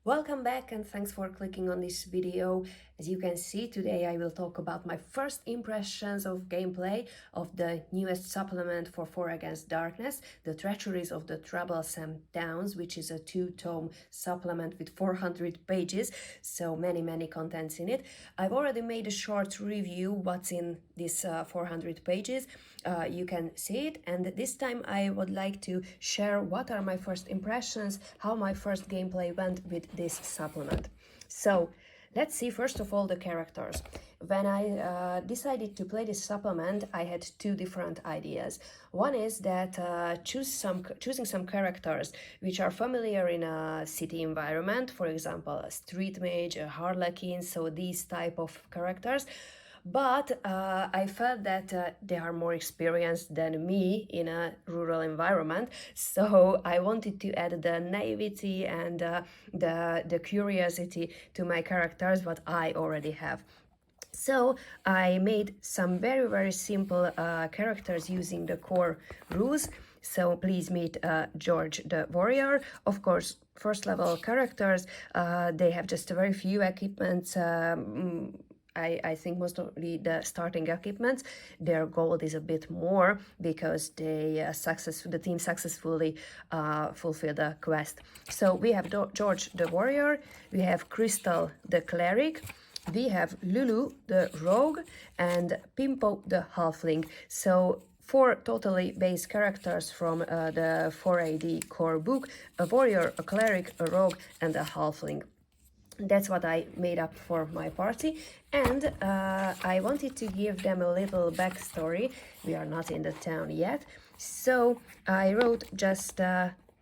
Welcome back and thanks for clicking on this video. As you can see, today I will talk about my first impressions of gameplay of the newest supplement for 4 Against Darkness, the Treacheries of the Troublesome Towns, which is a 2-tome supplement with 400 pages, so many contents in it. I've already made a short review what's in this 400 pages. You can see it, and this time I would like to share what are my first impressions, how my first gameplay went with this supplement. So let's see first of all the characters. When I decided to play this supplement, I had two different ideas. One is that choosing some characters which are familiar in a city environment, for example a street mage, a harlequin, so these type of characters. But I felt that they are more experienced than me in a rural environment, so I wanted to add the naivety and the curiosity to my characters, what I already have. So I made some very simple characters using the core rules. So please meet George the Warrior. Of course, first level characters, they have just a very few equipments. I think mostly the starting equipments. Their gold is a bit more because the team successfully fulfilled the quest. So we have George the Warrior, we have Crystal the Cleric, we have Lulu the Rogue, and Pimpo the Halfling. So 4 totally base characters from the 4AD core book: a warrior, a cleric, a rogue, and a halfling. That's what I made up for my party, and I wanted to give them a little backstory. We are not in the town yet, so I wrote just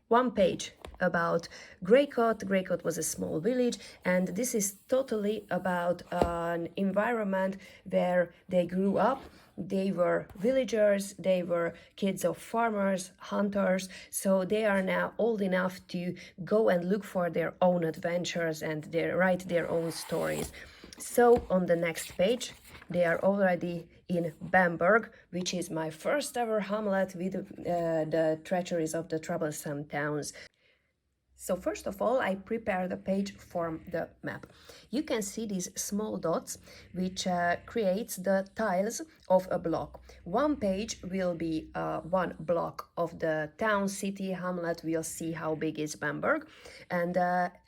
one page about Greycoat. Greycoat was a small village, and this is totally about an environment where they grew up. They were villagers, they were kids of farmers, hunters, so they are now old enough to go and look for their own adventures and write their own stories. So on the next page, they are already in Bamburgh, which is my first ever hamlet with the Treacheries of the Troublesome Towns. So first of all, I prepared a page for the map. You can see these small dots, which creates the tiles of a block. One page will be one block of the town, city, hamlet. We'll see how big is Bamburgh. And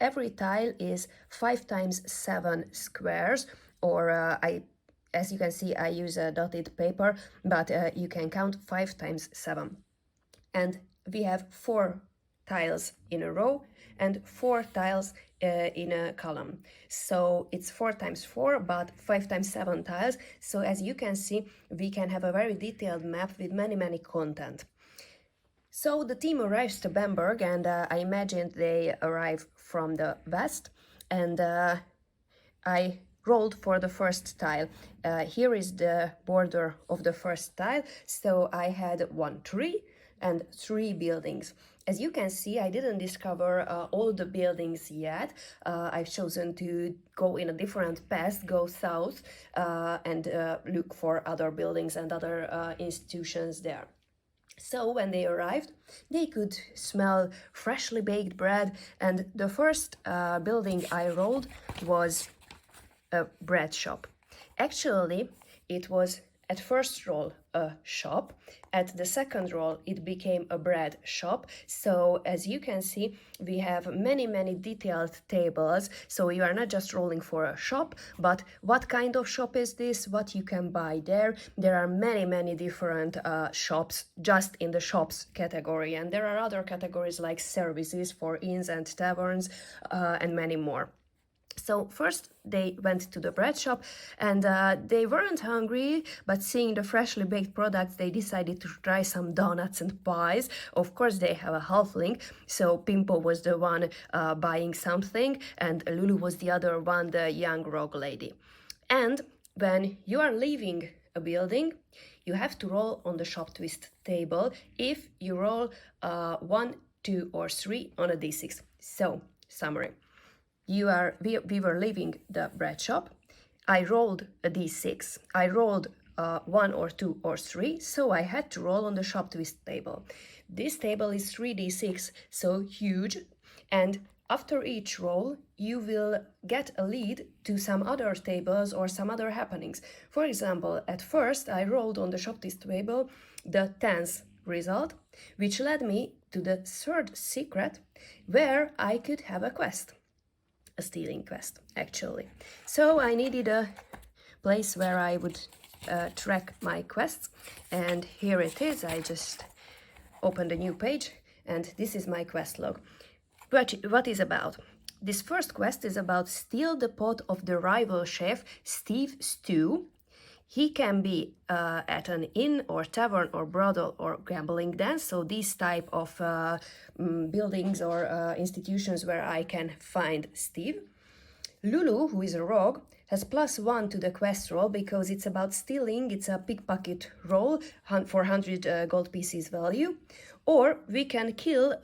every tile is 5 times 7 squares, or as you can see, I use a dotted paper, but you can count 5 times 7. And we have 4 tiles in a row and 4 tiles in a column. So it's 4 times 4, but 5 times 7 tiles. So as you can see, we can have a very detailed map with many content. So the team arrives to Bamburgh, and I imagined they arrive from the west, and I rolled for the first tile. Here is the border of the first tile, so I had 1 tree and 3 buildings. As you can see, I didn't discover all the buildings yet. I've chosen to go in a different path, go south, and look for other buildings and other institutions there. So when they arrived, they could smell freshly baked bread, and the first building I rolled was a bread shop. Actually, it was at first roll a shop. At the second roll, it became a bread shop. So as you can see, we have many detailed tables. So you are not just rolling for a shop, but what kind of shop is this, what you can buy there. There are many different shops just in the shops category, and there are other categories like services for inns and taverns, and many more. So first they went to the bread shop, and they weren't hungry, but seeing the freshly baked products, they decided to try some donuts and pies. Of course, they have a halfling, so Pimpo was the one buying something, and Lulu was the other one, the young rogue lady. And when you are leaving a building, you have to roll on the shop twist table. If you roll 1, 2, or 3 on a d6. So, summary. We were leaving the bread shop. I rolled a d6. I rolled 1 or 2 or 3, so I had to roll on the shop twist table. This table is 3d6, so huge, and after each roll, you will get a lead to some other tables or some other happenings. For example, at first I rolled on the shop twist table the 10th result, which led me to the 3rd secret, where I could have a quest. A stealing quest, actually. So I needed a place where I would track my quests, and here it is. I just opened a new page, and this is my quest log. But what is about? This first quest is about steal the pot of the rival chef, Steve Stew. He can be at an inn or tavern or brothel or gambling den, so these type of buildings or institutions where I can find Steve. Lulu, who is a rogue, has +1 to the quest roll because it's about stealing. It's a pickpocket roll for 100 gold pieces value. Or we can kill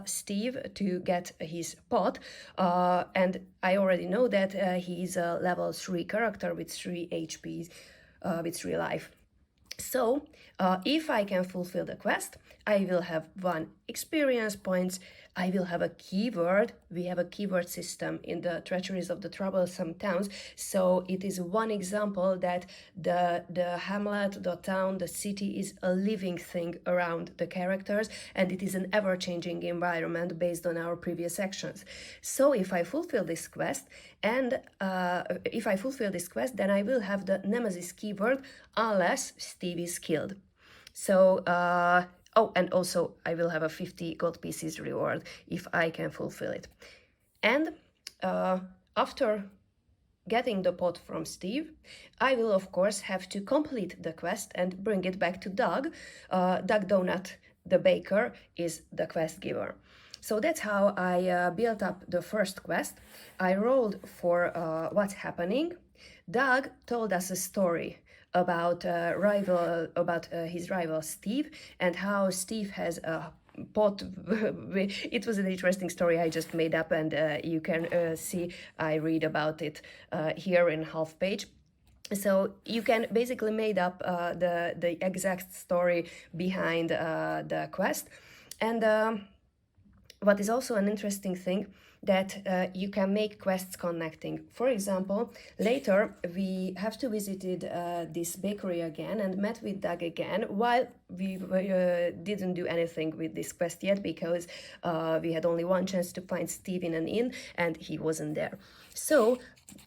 Steve to get his pot, and I already know that he's a level 3 character with 3 HPs, with 3 life. So if I can fulfill the quest, I will have 1 experience points. I will have a keyword. We have a keyword system in the Treacheries of the Troublesome towns. So it is one example that the hamlet, the town, the city is a living thing around the characters, and it is an ever-changing environment based on our previous actions. So if I fulfill this quest, then I will have the Nemesis keyword unless Steve is killed. So oh, and also I will have a 50 gold pieces reward if I can fulfill it. And after getting the pot from Steve, I will of course have to complete the quest and bring it back to Doug. Doug Donut, the baker, is the quest giver. So that's how I built up the first quest. I rolled for what's happening. Doug told us a story about his rival Steve, and how Steve has a pot. It was an interesting story I just made up, and you can see I read about it here in half page. So you can basically made up the exact story behind the quest. And what is also an interesting thing, that you can make quests connecting. For example, later we have to visit this bakery again and met with Doug again, while we didn't do anything with this quest yet, because we had only 1 chance to find Steve in an inn and he wasn't there. So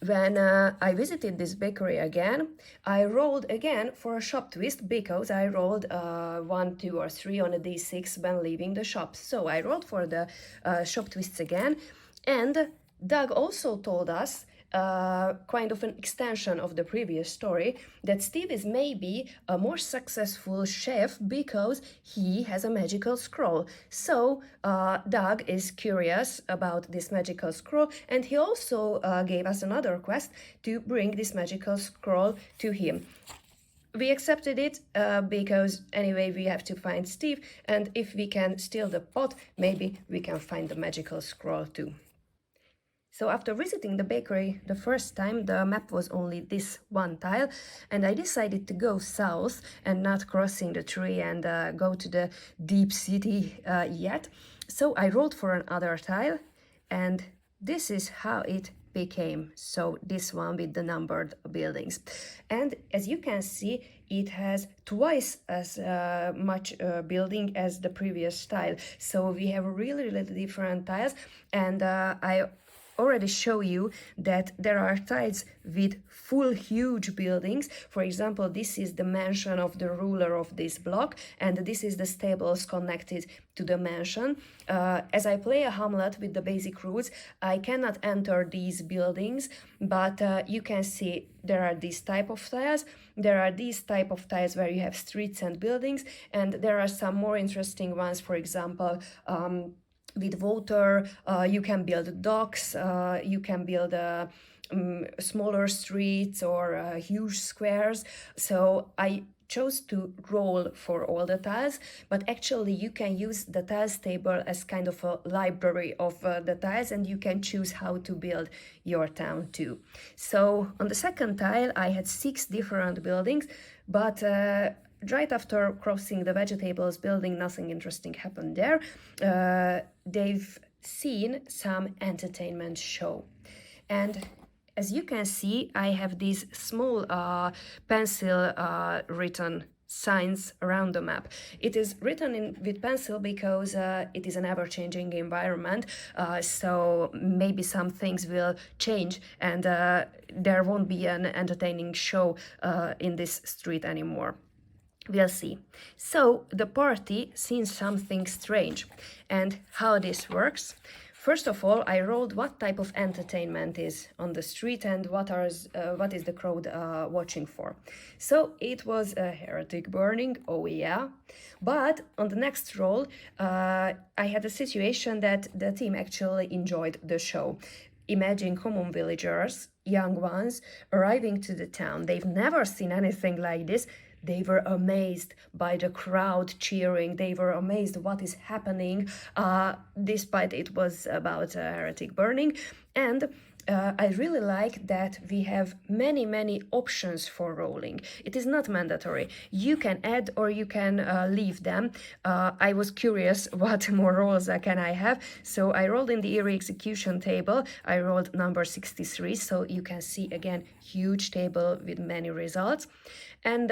when I visited this bakery again, I rolled again for a shop twist, because I rolled 1, 2, or 3 on a d6 when leaving the shop. So I rolled for the shop twists again, and Doug also told us, kind of an extension of the previous story, that Steve is maybe a more successful chef because he has a magical scroll. So Doug is curious about this magical scroll, and he also gave us another quest to bring this magical scroll to him. We accepted it because anyway we have to find Steve, and if we can steal the pot, maybe we can find the magical scroll too. So after visiting the bakery the first time, the map was only this 1 tile, and I decided to go south and not crossing the tree and go to the deep city yet. So I rolled for another tile, and this is how it became. So this one with the numbered buildings. And as you can see, it has twice as much building as the previous tile. So we have really different tiles, and I already show you that there are tiles with full huge buildings. For example, this is the mansion of the ruler of this block, and this is the stables connected to the mansion. As I play a hamlet with the basic rules, I cannot enter these buildings, but you can see there are these type of tiles, there are these type of tiles where you have streets and buildings, and there are some more interesting ones. For example, with water, you can build docks, you can build smaller streets or huge squares. So I chose to roll for all the tiles, but actually you can use the tiles table as kind of a library of the tiles, and you can choose how to build your town too. So on the second tile I had 6 different buildings, but right after crossing the vegetables building, nothing interesting happened there. They've seen some entertainment show. And as you can see, I have these small pencil written signs around the map. It is written with pencil because it is an ever-changing environment, so maybe some things will change and there won't be an entertaining show in this street anymore. We'll see. So the party sees something strange. And how this works? First of all, I rolled what type of entertainment is on the street and what is the crowd watching for. So it was a heretic burning, oh yeah. But on the next roll, I had a situation that the team actually enjoyed the show. Imagine common villagers, young ones, arriving to the town. They've never seen anything like this. They were amazed by the crowd cheering. They were amazed what is happening, despite it was about heretic burning. And I really like that we have many options for rolling. It is not mandatory. You can add or you can leave them. I was curious what more rolls can I have, so I rolled in the eerie execution table. I rolled number 63, so you can see again huge table with many results. And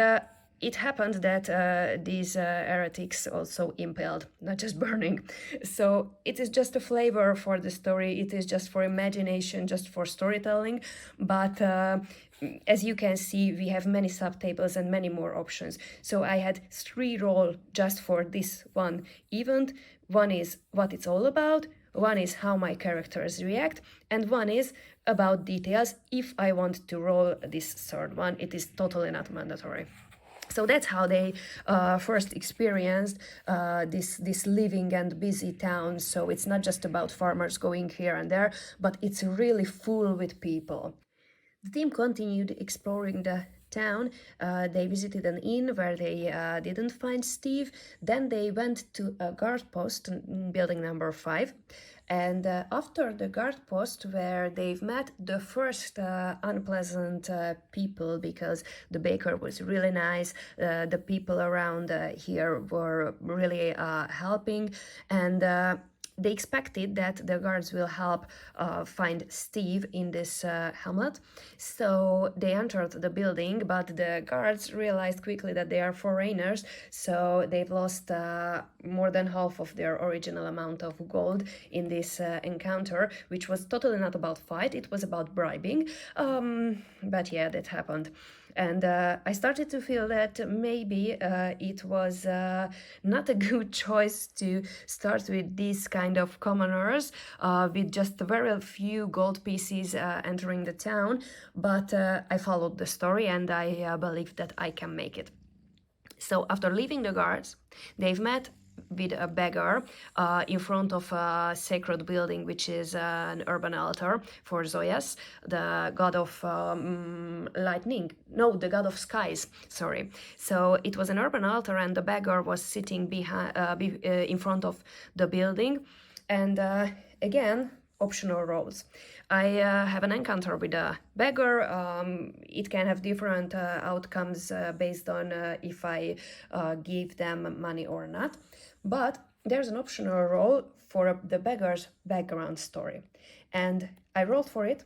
it happened that these heretics also impaled, not just burning. So it is just a flavor for the story. It is just for imagination, just for storytelling. But as you can see, we have many subtables and many more options. So I had 3 rolls just for this one event. One is what it's all about, one is how my characters react, and one is about details. If I want to roll this third one, it is totally not mandatory. So that's how they first experienced this living and busy town. So it's not just about farmers going here and there, but it's really full with people. The team continued exploring the town. They visited an inn where they didn't find Steve. Then they went to a guard post, building number 5. And after the guard post, where they've met the first unpleasant people, because the baker was really nice, the people around here were really helping, and they expected that the guards will help find Steve in this hamlet. So they entered the building, but the guards realized quickly that they are foreigners, so they've lost more than half of their original amount of gold in this encounter, which was totally not about fight, it was about bribing. But yeah, that happened. And I started to feel that maybe it was not a good choice to start with these kind of commoners with just a very few gold pieces entering the town. But I followed the story and I believe that I can make it. So after leaving the guards, they've met with a beggar in front of a sacred building, which is an urban altar for Zoyas, the god of lightning. No, the god of skies, sorry. So it was an urban altar and the beggar was sitting in front of the building. And again, optional roles. I have an encounter with a beggar. It can have different outcomes based on if I give them money or not. But there's an optional role for the beggar's background story. And I rolled for it.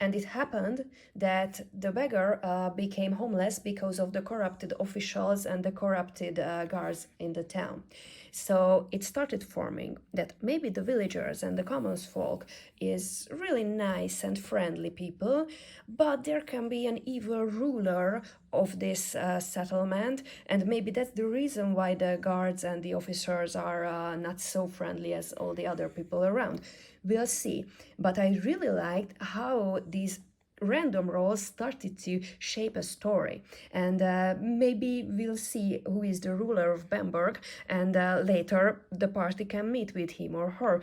And it happened that the beggar became homeless because of the corrupted officials and the corrupted guards in the town. So it started forming that maybe the villagers and the common folk is really nice and friendly people, but there can be an evil ruler of this settlement, and maybe that's the reason why the guards and the officers are not so friendly as all the other people around. We'll see. But I really liked how these random roles started to shape a story, and maybe we'll see who is the ruler of Bamburgh, and later the party can meet with him or her.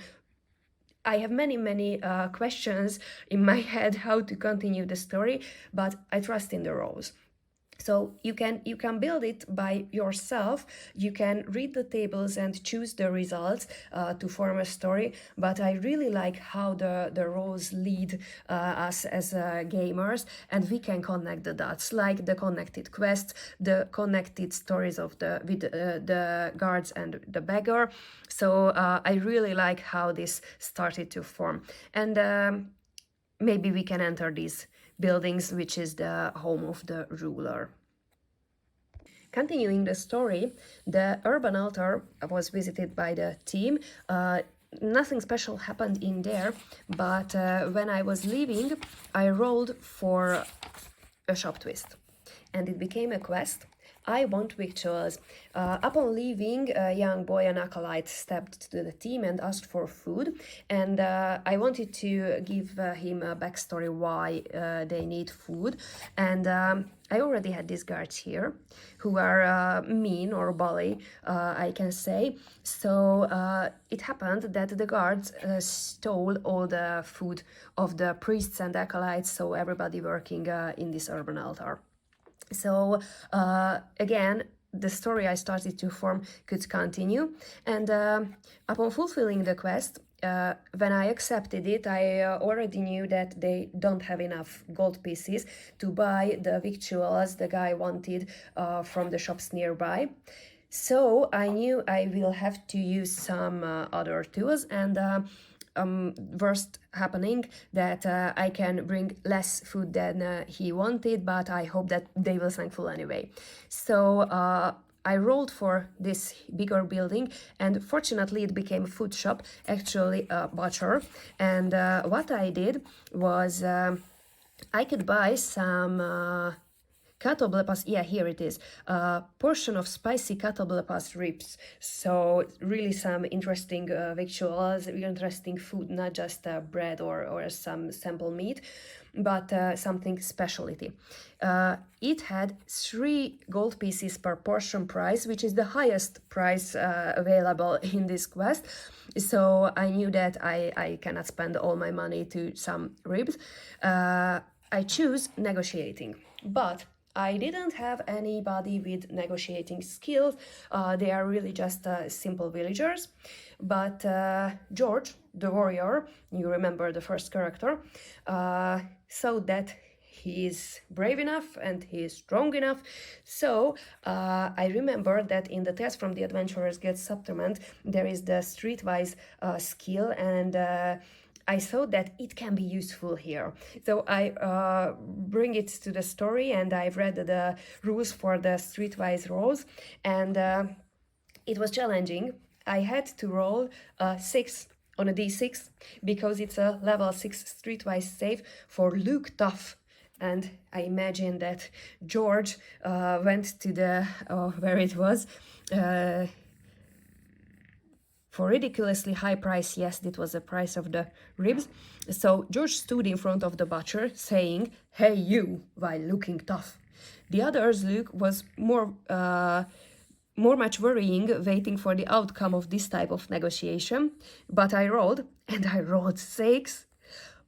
I have many questions in my head how to continue the story, but I trust in the roles. So you can build it by yourself. You can read the tables and choose the results to form a story. But I really like how the roles lead us as gamers, and we can connect the dots, like the connected quests, the connected stories of the guards and the beggar. So I really like how this started to form, and maybe we can enter these buildings, which is the home of the ruler. Continuing the story, the urban altar was visited by the team. Nothing special happened in there, but when I was leaving, I rolled for a shop twist, and it became a quest. I want victuals. Upon leaving, a young boy, an acolyte, stepped to the team and asked for food, and I wanted to give him a backstory why they need food, and I already had these guards here, who are mean or bully, I can say. So it happened that the guards stole all the food of the priests and acolytes, so everybody working in this urban altar. So again, the story I started to form could continue, and upon fulfilling the quest, when I accepted it, I already knew that they don't have enough gold pieces to buy the victuals the guy wanted from the shops nearby. So I knew I will have to use some other tools, and worst happening that I can bring less food than he wanted, but I hope that they will thankful anyway. So I rolled for this bigger building, and fortunately it became a food shop, actually a butcher. And what I did was I could buy some Catoblepas, yeah, here it is. A portion of spicy Catoblepas ribs. So really some interesting victuals, interesting food, not just bread or some sample meat, but something specialty. It had 3 gold pieces per portion price, which is the highest price available in this quest. So I knew that I cannot spend all my money to some ribs. I choose negotiating, but I didn't have anybody with negotiating skills. They are really just simple villagers. But George, the warrior, you remember the first character, saw that he is brave enough and he is strong enough. So I remember that in the test from the Adventurer's Guild supplement, there is the streetwise skill, and I saw that it can be useful here. So I bring it to the story, and I've read the rules for the streetwise rolls, and it was challenging. I had to roll a 6 on a d6 because it's a level 6 streetwise save for Luke Tough. And I imagine that George went to the, where it was, for ridiculously high price. Yes, it was the price of the ribs. So George stood in front of the butcher saying, "Hey you," while looking tough. The other's look was more much worrying, waiting for the outcome of this type of negotiation. But I rolled, and I rolled 6.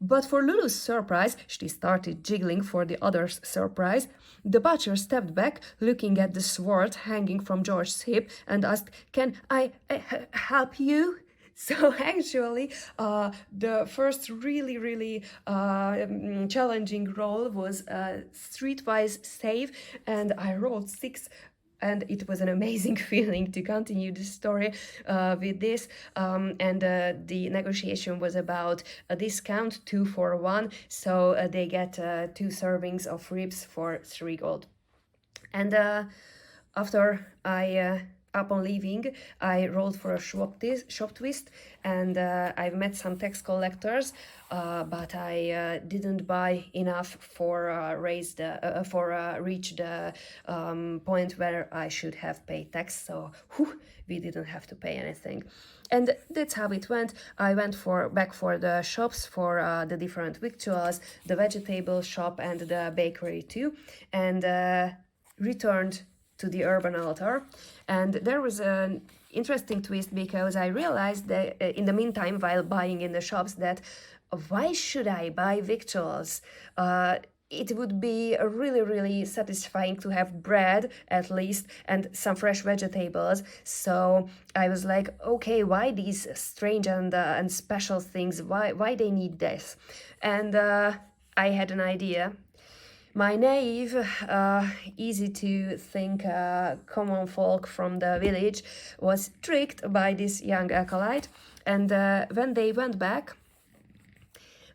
But for Lulu's surprise, she started jiggling for the other's surprise. The butcher stepped back, looking at the sword hanging from George's hip, and asked, "Can I help you?" So actually, the first really challenging roll was a streetwise save, and I rolled 6. And it was an amazing feeling to continue the story with this. And the negotiation was about a discount, 2 for 1. So they get 2 servings of ribs for 3 gold. And after upon leaving, I rolled for a shop twist, and I met some tax collectors, but I didn't buy enough for reach the point where I should have paid tax. So we didn't have to pay anything. And that's how it went. I went back for the shops for the different victuals, the vegetable shop and the bakery too, and returned to the urban altar. And there was an interesting twist, because I realized that in the meantime, while buying in the shops, that why should I buy victuals? it would be really, really satisfying to have bread at least and some fresh vegetables. So I was like, okay, why these strange and special things? Why they need this? And I had an idea. My naive, easy to think common folk from the village was tricked by this young acolyte, and when they went back,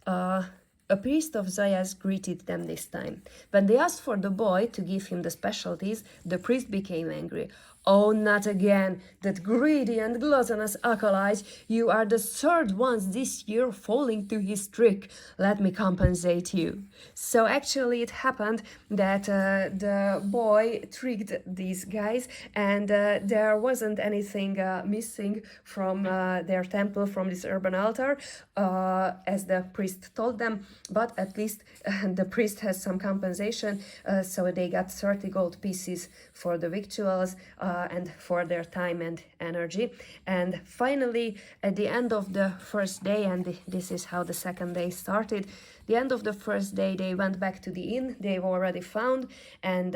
a priest of Zayas greeted them this time. When they asked for the boy to give him the specialties, the priest became angry. Oh, not again, that greedy and gluttonous acolyte! You are the third ones this year falling to his trick. Let me compensate you. So actually it happened that the boy tricked these guys, and there wasn't anything missing from their temple, from this urban altar, as the priest told them, but at least the priest has some compensation, so they got 30 gold pieces for the victuals and for their time and energy. And finally, at the end of the first day, and this is how the second day started, the end of the first day they went back to the inn they've already found, and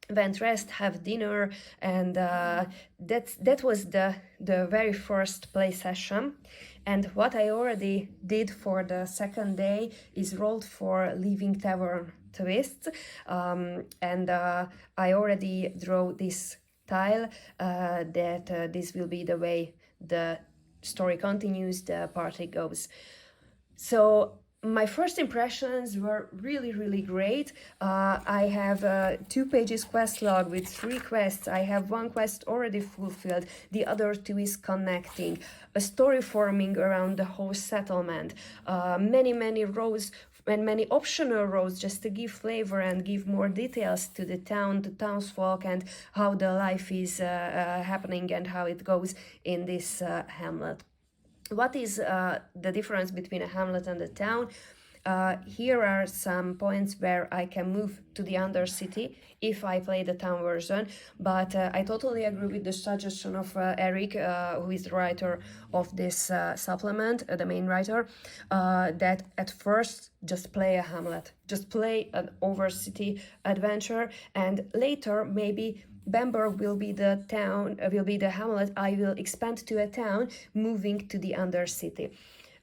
went rest, have dinner, and that was the very first play session. And what I already did for the second day is rolled for Leaving Tavern twists, and I already drew this tile that this will be the way the story continues, the party goes. So my first impressions were really, really great. I have 2 pages quest log with 3 quests. I have 1 quest already fulfilled. The other 2 is connecting. A story forming around the whole settlement. Many rows and many optional rows just to give flavor and give more details to the town, the townsfolk, and how the life is happening and how it goes in this hamlet. What is the difference between a hamlet and a town? Here are some points where I can move to the Undercity if I play the town version, but I totally agree with the suggestion of Eric, who is the writer of this supplement, the main writer, that at first just play a hamlet, just play an Overcity adventure, and later maybe Bamburgh will be the town, will be the hamlet. I will expand to a town, moving to the Undercity.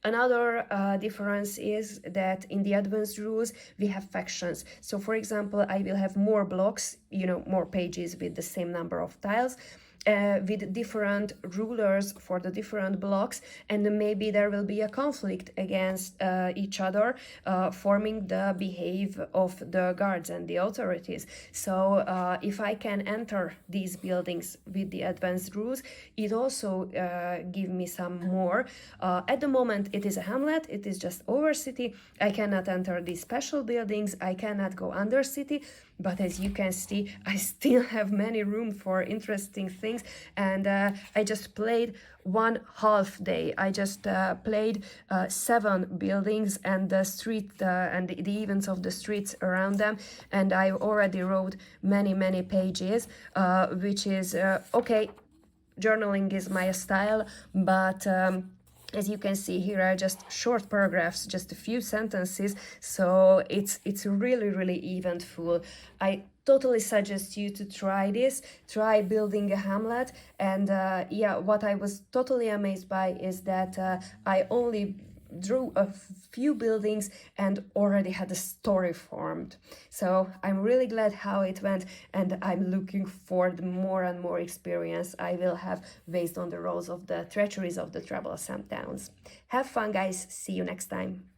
Another difference is that in the advanced rules we have factions. So for example, I will have more blocks, more pages with the same number of tiles, with different rulers for the different blocks, and maybe there will be a conflict against each other, forming the behavior of the guards and the authorities. So if I can enter these buildings with the advanced rules, it also gives me some more. At the moment it is a hamlet, it is just Overcity. I cannot enter these special buildings, I cannot go Undercity, but as you can see, I still have many room for interesting things, and I just played 1/2 day. I just played 7 buildings and the street and the events of the streets around them, and I already wrote many pages, which is okay. Journaling is my style, but as you can see, here are just short paragraphs, just a few sentences, so it's really eventful. I totally suggest you to try this, try building a hamlet, and yeah, what I was totally amazed by is that I only drew a few buildings and already had a story formed. So I'm really glad how it went, and I'm looking for the more and more experience I will have based on the roles of the Treacheries of the Troublesome towns. Have fun, guys. See you next time.